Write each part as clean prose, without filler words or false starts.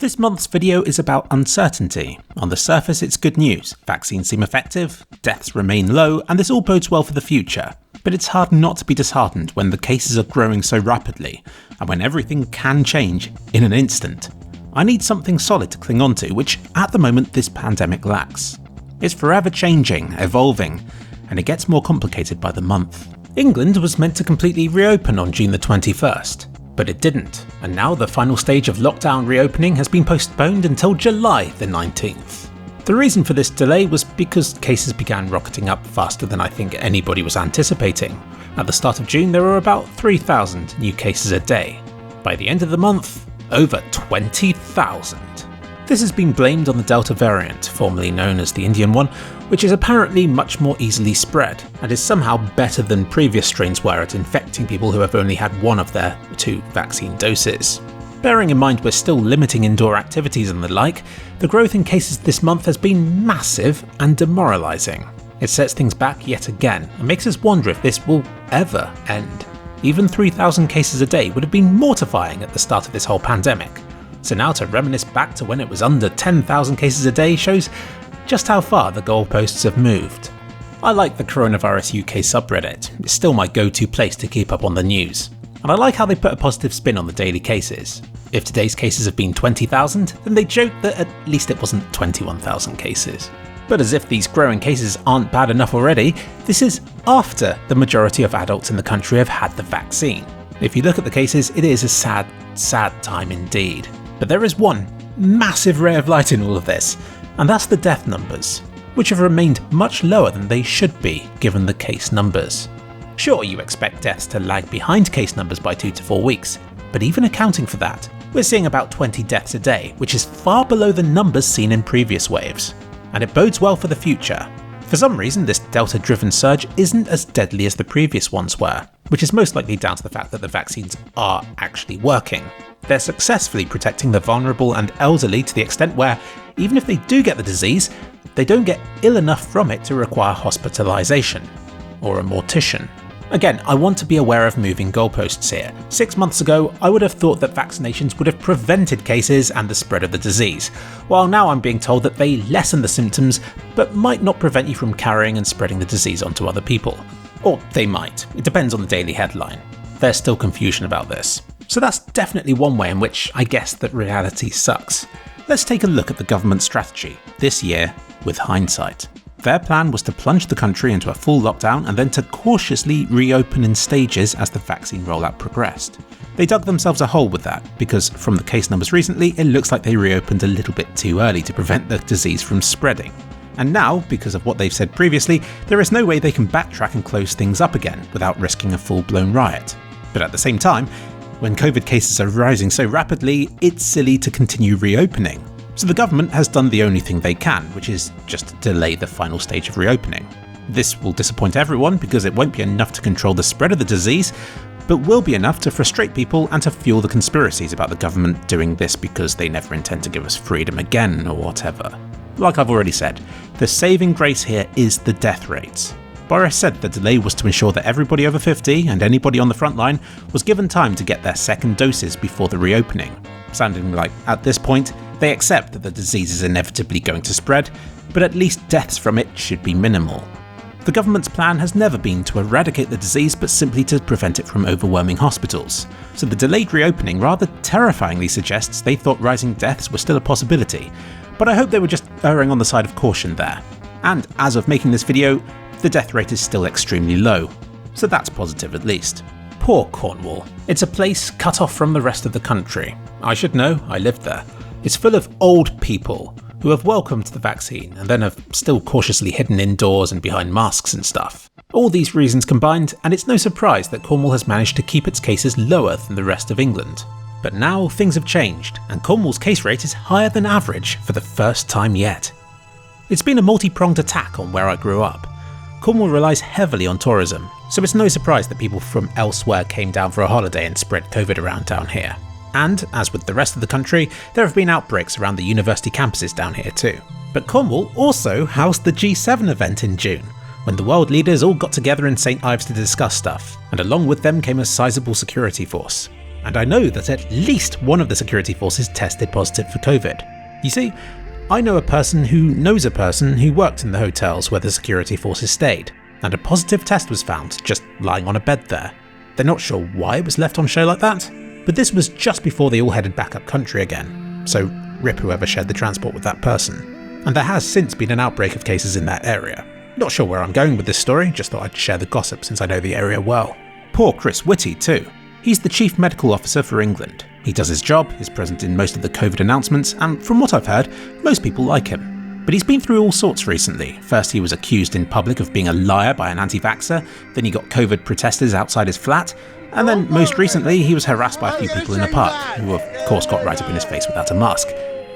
This month's video is about uncertainty. On the surface, it's good news. Vaccines seem effective, deaths remain low, and this all bodes well for the future. But it's hard not to be disheartened when the cases are growing so rapidly, and when everything can change in an instant. I need something solid to cling on to, which at the moment this pandemic lacks. It's forever changing, evolving, and it gets more complicated by the month. England was meant to completely reopen on June the 21st. But it didn't, and now the final stage of lockdown reopening has been postponed until July the 19th. The reason for this delay was because cases began rocketing up faster than I think anybody was anticipating. At the start of June there were about 3,000 new cases a day. By the end of the month, over 20,000. This has been blamed on the Delta variant, formerly known as the Indian one, which is apparently much more easily spread, and is somehow better than previous strains were at infecting people who have only had one of their 2 vaccine doses. Bearing in mind we're still limiting indoor activities and the like, the growth in cases this month has been massive and demoralising. It sets things back yet again, and makes us wonder if this will ever end. Even 3,000 cases a day would have been mortifying at the start of this whole pandemic. So now to reminisce back to when it was under 10,000 cases a day shows just how far the goalposts have moved. I like the Coronavirus UK subreddit, it's still my go-to place to keep up on the news. And I like how they put a positive spin on the daily cases. If today's cases have been 20,000, then they joke that at least it wasn't 21,000 cases. But as if these growing cases aren't bad enough already, this is after the majority of adults in the country have had the vaccine. If you look at the cases, it is a sad, sad time indeed. But there is one massive ray of light in all of this, and that's the death numbers, which have remained much lower than they should be given the case numbers. Sure, you expect deaths to lag behind case numbers by 2 to 4 weeks, but even accounting for that, we're seeing about 20 deaths a day, which is far below the numbers seen in previous waves. And it bodes well for the future. For some reason, this Delta-driven surge isn't as deadly as the previous ones were, which is most likely down to the fact that the vaccines are actually working. They're successfully protecting the vulnerable and elderly to the extent where, even if they do get the disease, they don't get ill enough from it to require hospitalisation, or a mortician. Again, I want to be aware of moving goalposts here. 6 months ago, I would have thought that vaccinations would have prevented cases and the spread of the disease, while now I'm being told that they lessen the symptoms, but might not prevent you from carrying and spreading the disease onto other people. Or they might, it depends on the daily headline. There's still confusion about this. So that's definitely one way in which I guess that reality sucks. Let's take a look at the government strategy this year with hindsight. Their plan was to plunge the country into a full lockdown and then to cautiously reopen in stages as the vaccine rollout progressed. They dug themselves a hole with that, because from the case numbers recently, it looks like they reopened a little bit too early to prevent the disease from spreading. And now, because of what they've said previously, there is no way they can backtrack and close things up again without risking a full-blown riot. But at the same time, when COVID cases are rising so rapidly, it's silly to continue reopening. So the government has done the only thing they can, which is just delay the final stage of reopening. This will disappoint everyone because it won't be enough to control the spread of the disease, but will be enough to frustrate people and to fuel the conspiracies about the government doing this because they never intend to give us freedom again or whatever. Like I've already said, the saving grace here is the death rates. Boris said the delay was to ensure that everybody over 50 and anybody on the front line was given time to get their second doses before the reopening. Sounding like, at this point, they accept that the disease is inevitably going to spread, but at least deaths from it should be minimal. The government's plan has never been to eradicate the disease, but simply to prevent it from overwhelming hospitals. So the delayed reopening rather terrifyingly suggests they thought rising deaths were still a possibility, but I hope they were just erring on the side of caution there. And as of making this video, the death rate is still extremely low, so that's positive at least. Poor Cornwall. It's a place cut off from the rest of the country. I should know, I lived there. It's full of old people who have welcomed the vaccine and then have still cautiously hidden indoors and behind masks and stuff. All these reasons combined, and it's no surprise that Cornwall has managed to keep its cases lower than the rest of England. But now things have changed, and Cornwall's case rate is higher than average for the first time yet. It's been a multi-pronged attack on where I grew up. Cornwall relies heavily on tourism, so it's no surprise that people from elsewhere came down for a holiday and spread COVID around down here. And, as with the rest of the country, there have been outbreaks around the university campuses down here too. But Cornwall also housed the G7 event in June, when the world leaders all got together in St Ives to discuss stuff, and along with them came a sizable security force. and I know that at least one of the security forces tested positive for COVID. You see, I know a person who knows a person who worked in the hotels where the security forces stayed, and a positive test was found just lying on a bed there. They're not sure why it was left on show like that, but this was just before they all headed back up country again, so rip whoever shared the transport with that person. And there has since been an outbreak of cases in that area. Not sure where I'm going with this story, just thought I'd share the gossip since I know the area well. Poor Chris Whitty too. He's the Chief Medical Officer for England. He does his job, is present in most of the COVID announcements, and from what I've heard, most people like him. But he's been through all sorts recently. First he was accused in public of being a liar by an anti-vaxxer, then he got COVID protesters outside his flat, and then most recently he was harassed by a few people in a park, who of course got right up in his face without a mask.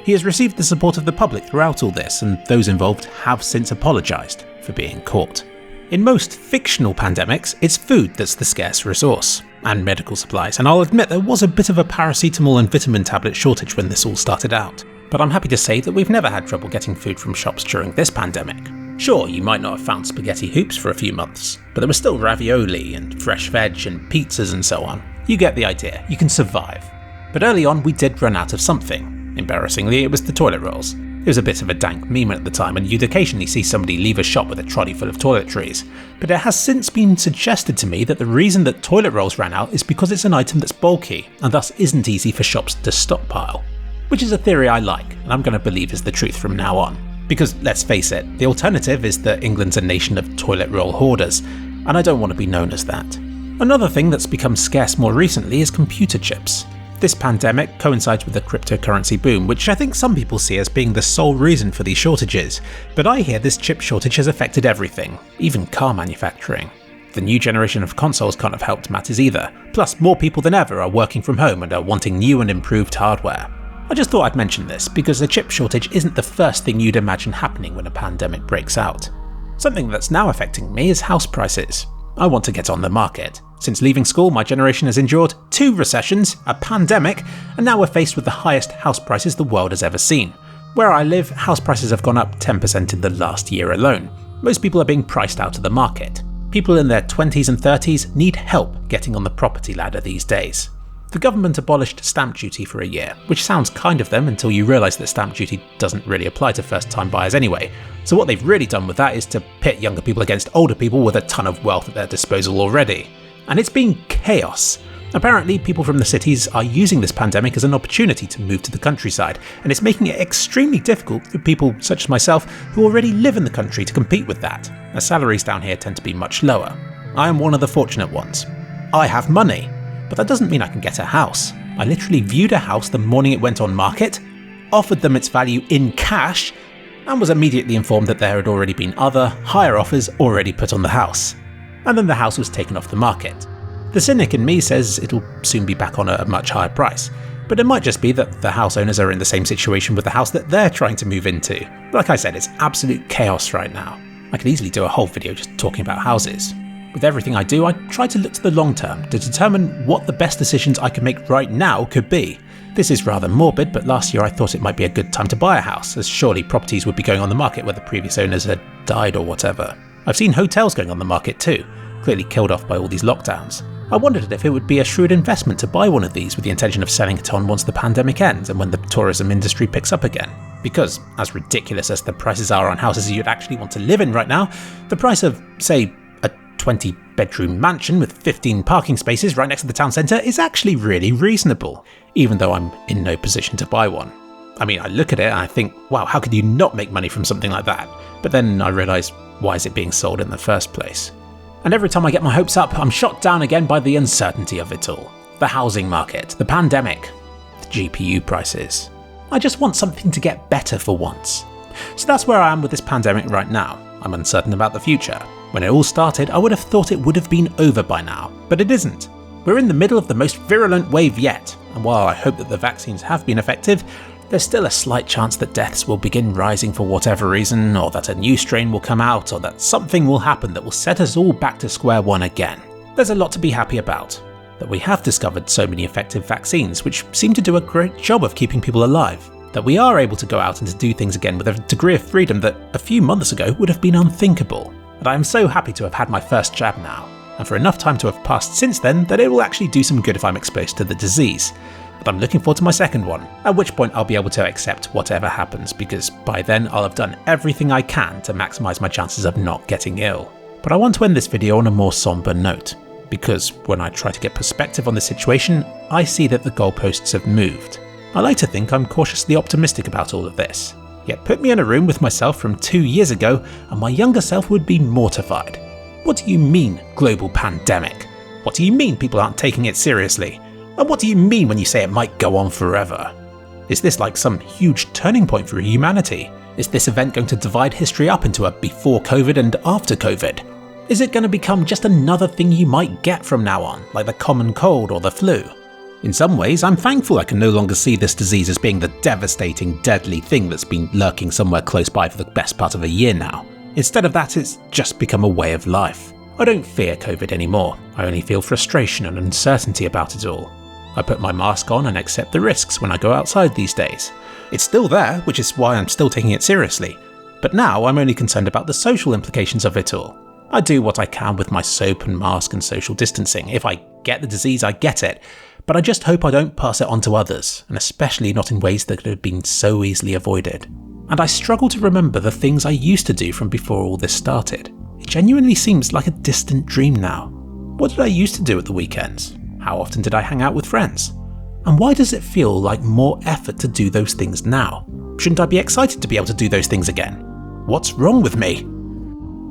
He has received the support of the public throughout all this, and those involved have since apologised for being caught. In most fictional pandemics, it's food that's the scarce resource, and medical supplies, and I'll admit there was a bit of a paracetamol and vitamin tablet shortage when this all started out. But I'm happy to say that we've never had trouble getting food from shops during this pandemic. Sure, you might not have found spaghetti hoops for a few months, but there was still ravioli and fresh veg and pizzas and so on. You get the idea, you can survive. But early on we did run out of something. Embarrassingly, it was the toilet rolls. It was a bit of a dank meme at the time, and you'd occasionally see somebody leave a shop with a trolley full of toiletries. But it has since been suggested to me that the reason that toilet rolls ran out is because it's an item that's bulky, and thus isn't easy for shops to stockpile. Which is a theory I like, and I'm going to believe is the truth from now on. Because let's face it, the alternative is that England's a nation of toilet roll hoarders, and I don't want to be known as that. Another thing that's become scarce more recently is computer chips. This pandemic coincides with the cryptocurrency boom, which I think some people see as being the sole reason for these shortages, but I hear this chip shortage has affected everything, even car manufacturing. The new generation of consoles can't have helped matters either, plus more people than ever are working from home and are wanting new and improved hardware. I just thought I'd mention this because the chip shortage isn't the first thing you'd imagine happening when a pandemic breaks out. Something that's now affecting me is house prices. I want to get on the market. Since leaving school, my generation has endured 2 recessions, a pandemic, and now we're faced with the highest house prices the world has ever seen. Where I live, house prices have gone up 10% in the last year alone. Most people are being priced out of the market. People in their 20s and 30s need help getting on the property ladder these days. The government abolished stamp duty for a year, which sounds kind of them until you realise that stamp duty doesn't really apply to first-time buyers anyway. So what they've really done with that is to pit younger people against older people with a ton of wealth at their disposal already. And it's been chaos. Apparently, people from the cities are using this pandemic as an opportunity to move to the countryside, and it's making it extremely difficult for people such as myself who already live in the country to compete with that, as salaries down here tend to be much lower. I am one of the fortunate ones. I have money, but that doesn't mean I can get a house. I literally viewed a house the morning it went on market, offered them its value in cash, and was immediately informed that there had already been other, higher offers already put on the house. And then the house was taken off the market. The cynic in me says it'll soon be back on a much higher price, but it might just be that the house owners are in the same situation with the house that they're trying to move into. Like I said, it's absolute chaos right now. I could easily do a whole video just talking about houses. With everything I do, I try to look to the long term to determine what the best decisions I can make right now could be. This is rather morbid, but last year I thought it might be a good time to buy a house, as surely properties would be going on the market where the previous owners had died or whatever. I've seen hotels going on the market too, clearly killed off by all these lockdowns. I wondered if it would be a shrewd investment to buy one of these with the intention of selling it on once the pandemic ends and when the tourism industry picks up again. Because, as ridiculous as the prices are on houses you'd actually want to live in right now, the price of, say, a 20-bedroom mansion with 15 parking spaces right next to the town centre is actually really reasonable, even though I'm in no position to buy one. I mean, I look at it and I think, wow, how could you not make money from something like that? But then I realise, why is it being sold in the first place? And every time I get my hopes up, I'm shot down again by the uncertainty of it all. The housing market, the pandemic, the GPU prices. I just want something to get better for once. So that's where I am with this pandemic right now. I'm uncertain about the future. When it all started, I would have thought it would have been over by now, but it isn't. We're in the middle of the most virulent wave yet, and while I hope that the vaccines have been effective, there's still a slight chance that deaths will begin rising for whatever reason, or that a new strain will come out, or that something will happen that will set us all back to square one again. There's a lot to be happy about. That we have discovered so many effective vaccines, which seem to do a great job of keeping people alive. That we are able to go out and to do things again with a degree of freedom that a few months ago would have been unthinkable. And I am so happy to have had my first jab now. and for enough time to have passed since then that it will actually do some good if I'm exposed to the disease. But I'm looking forward to my second one, at which point I'll be able to accept whatever happens, because by then I'll have done everything I can to maximise my chances of not getting ill. But I want to end this video on a more sombre note, because when I try to get perspective on the situation, I see that the goalposts have moved. I like to think I'm cautiously optimistic about all of this. Yet put me in a room with myself from 2 years ago and my younger self would be mortified. What do you mean, global pandemic? What do you mean people aren't taking it seriously? And what do you mean when you say it might go on forever? Is this like some huge turning point for humanity? Is this event going to divide history up into a before COVID and after COVID? Is it going to become just another thing you might get from now on, like the common cold or the flu? In some ways, I'm thankful I can no longer see this disease as being the devastating, deadly thing that's been lurking somewhere close by for the best part of a year now. Instead of that, it's just become a way of life. I don't fear COVID anymore. I only feel frustration and uncertainty about it all. I put my mask on and accept the risks when I go outside these days. It's still there, which is why I'm still taking it seriously. But now I'm only concerned about the social implications of it all. I do what I can with my soap and mask and social distancing. If I get the disease, I get it. But I just hope I don't pass it on to others, and especially not in ways that could have been so easily avoided. And I struggle to remember the things I used to do from before all this started. It genuinely seems like a distant dream now. What did I used to do at the weekends? How often did I hang out with friends? And why does it feel like more effort to do those things now? Shouldn't I be excited to be able to do those things again? What's wrong with me?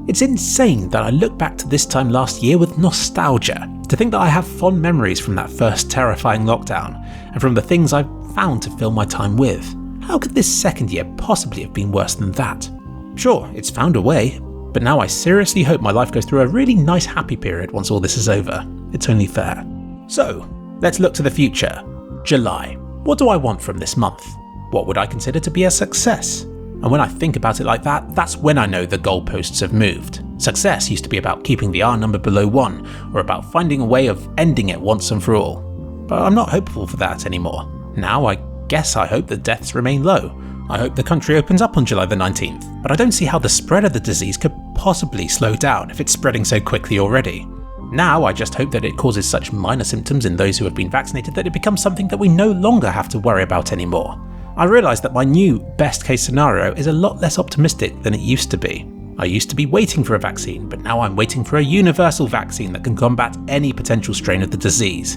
It's insane that I look back to this time last year with nostalgia, to think that I have fond memories from that first terrifying lockdown, and from the things I've found to fill my time with. How could this second year possibly have been worse than that? Sure, it's found a way, but now I seriously hope my life goes through a really nice happy period once all this is over. It's only fair. So, let's look to the future. July. What do I want from this month? What would I consider to be a success? And when I think about it like that, that's when I know the goalposts have moved. Success used to be about keeping the R number below 1, or about finding a way of ending it once and for all. But I'm not hopeful for that anymore. Now I guess I hope that deaths remain low. I hope the country opens up on July the 19th, but I don't see how the spread of the disease could possibly slow down if it's spreading so quickly already. Now I just hope that it causes such minor symptoms in those who have been vaccinated that it becomes something that we no longer have to worry about anymore. I realise that my new best case scenario is a lot less optimistic than it used to be. I used to be waiting for a vaccine, but now I'm waiting for a universal vaccine that can combat any potential strain of the disease.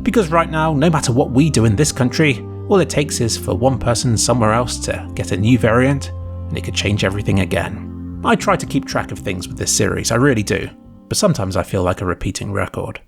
Because right now, no matter what we do in this country, all it takes is for one person somewhere else to get a new variant, and it could change everything again. I try to keep track of things with this series, I really do, but sometimes I feel like a repeating record.